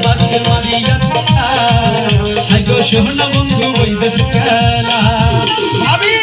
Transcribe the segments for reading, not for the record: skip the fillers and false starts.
বাক্সে মারিয়া গো সোনা বন্ধু বৈদেশ খেলা ভাবি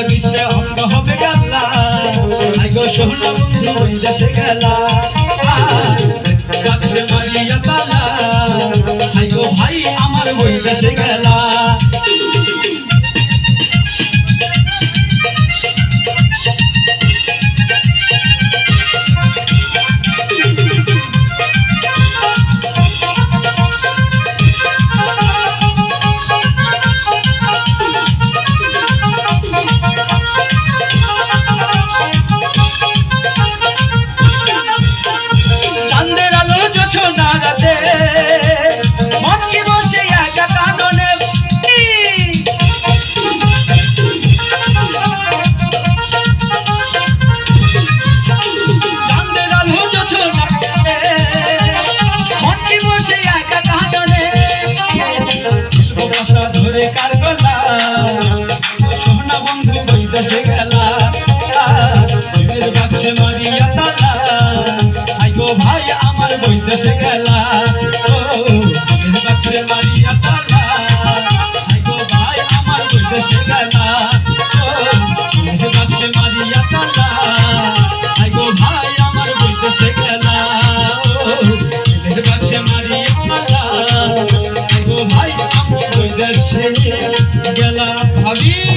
বিশ্বে অঙ্গ হবে গাল্লা গো সোনা বন্ধু বৈদেশে গেলা বাক্সে মারিয়া তালা গো ভাই আমার বৈদেশে গেলা বাক্সে মারিয়া তালা গো ভাই আমার বৈদেশে গেলা বাক্সে মারিয়া তালা গো ভাই আমার বৈদেশে গেলা বাক্সে মারিয়া তালা গো ভাই আমার বৈদেশে গেলা বাক্সে মারিয়া তালা গো ভাই আমার বৈদেশে গেলা ভাবি